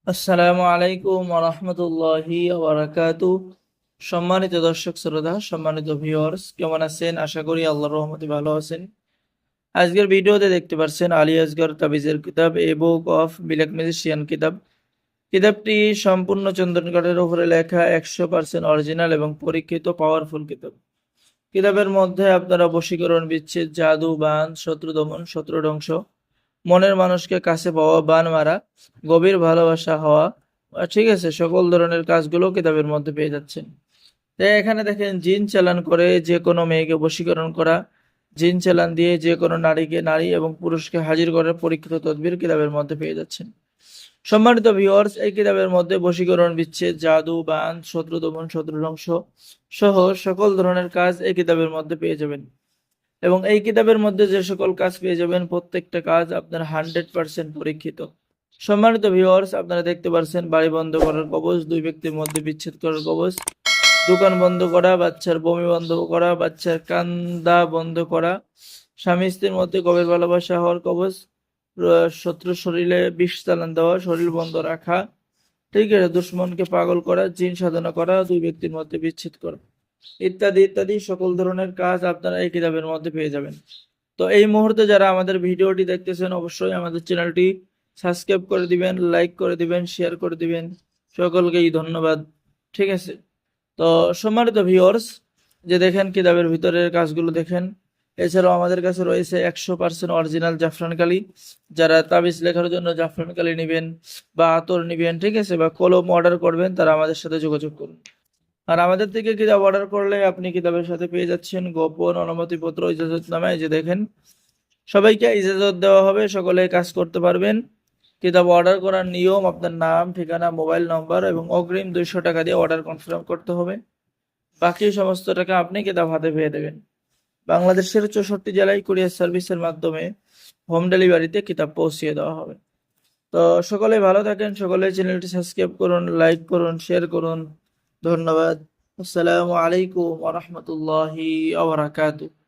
আসসালামু আলাইকুম ওয়া রাহমাতুল্লাহি ওয়া বারাকাতুহু। সম্মানিত দর্শক শ্রোতা, সম্মানিত ভিউয়ার্স, কেমন আছেন? আশা করি আল্লাহর রহমতে ভালো আছেন। আজকের ভিডিওতে দেখতে পাচ্ছেন আলী আসগর তাবিজের কিতাব এ বুক অফ ব্ল্যাক ম্যাজিশিয়ান কিতাব। কিতাবটি সম্পূর্ণ চন্দন কাঠের উপরে লেখা, 100% অরিজিনাল এবং পরীক্ষিত পাওয়ারফুল কিতাব। কিতাবের মধ্যে আপনারা বশীকরণ, বিচ্ছেদ, জাদু, বান, শত্রু দমন, শত্রু ধ্বংস, মনের মানুষকে কাছে পাওয়া, বান মারা, গভীর ভালোবাসা হওয়া, ঠিক আছে, সকল ধরনের কাজগুলো কিতাবের মধ্যে পেয়ে যাচ্ছেন। তাই এখানে দেখেন, জিন চালান করে যে কোনো মেয়েকে বশীকরণ করা, জিন চালান দিয়ে যে কোনো নারী এবং পুরুষকে হাজির করার পরীক্ষিত তদবির কিতাবের মধ্যে পেয়ে যাচ্ছেন। সম্মানিত ভিউয়ার্স, এই কিতাবের মধ্যে বশীকরণ, বিচ্ছেদ, জাদু, বান, শত্রু দমন, শত্রু ধ্বংস সহ সকল ধরনের কাজ এই কিতাবের মধ্যে পেয়ে যাবেন। এবং এই কিতাবের মধ্যে যে সকল কাজ পেয়ে যাবেন, প্রত্যেকটা কাজ আপনার 100% পরীক্ষিত। সম্মানিত ভিউয়ার্স, আপনারা দেখতে পাচ্ছেন বাড়ি বন্ধ করার কবজ, দুই ব্যক্তির মধ্যে বিচ্ছেদ করার কবজ, দোকান বন্ধ করা, বাচ্চার বমি বন্ধ করা, বাচ্চার কান্দা বন্ধ করা, স্বামী স্ত্রীর মধ্যে গভীর ভালোবাসা হওয়ার কবজ, শত্রু শরীরে বিষ চালান দেওয়া, শরীর বন্ধ রাখা, ঠিক আছে, দুশ্মনকে পাগল করা, জিন সাধনা করা, দুই ব্যক্তির মধ্যে বিচ্ছেদ করা, ইত্যাদি ইত্যাদি সকল ধরনের কাজ আপনারা এই কিতাবের মধ্যে পেয়ে যাবেন। তো এই মুহূর্তে যারা আমাদের ভিডিওটি দেখতেছেন, অবশ্যই আমাদের চ্যানেলটি সাবস্ক্রাইব করে দিবেন, লাইক করে দিবেন, শেয়ার করে দিবেন। সকলকেই ধন্যবাদ। ঠিক আছে। তো সম্মানিত ভিউয়ার্স, যে দেখেন কিতাবের ভিতরের কাজগুলো দেখেন। এছাড়াও আমাদের কাছে রয়েছে 100% অরিজিনাল জাফরান কালি। যারা তাবিজ লেখার জন্য জাফরান কালি নেবেন বা আতর নেবেন, ঠিক আছে, বা কলম অর্ডার করবেন, তারা আমাদের সাথে যোগাযোগ করুন। আর আমাদের থেকে কিতাব অর্ডার করলে আপনি কিতাবের সাথে পেয়ে যাচ্ছেন গোপন অনুমতিপত্র, ইজাজতনামা। এই যে দেখেন, সবাইকে ইজাজত দেওয়া হবে, সকলে কাজ করতে পারবেন। কিতাব অর্ডার করার নিয়ম: আপনার নাম, ঠিকানা, মোবাইল নম্বর এবং অগ্রিম 200 টাকা দিয়ে অর্ডার কনফার্ম করতে হবে। বাকি সমস্ত টাকা আপনি কিতাব হাতে পেয়ে দেবেন। বাংলাদেশের 64 জেলায় কুরিয়ার সার্ভিসের মাধ্যমে হোম ডেলিভারিতে কিতাব পৌঁছিয়ে দেওয়া হবে। তো সকলে ভালো থাকেন, সকলে চ্যানেলটি সাবস্ক্রাইব করুন, লাইক করুন, শেয়ার করুন। ধন্যবাদ। আসসালামু আলাইকুম ওয়া রাহমাতুল্লাহি ওয়া বারাকাতুহু।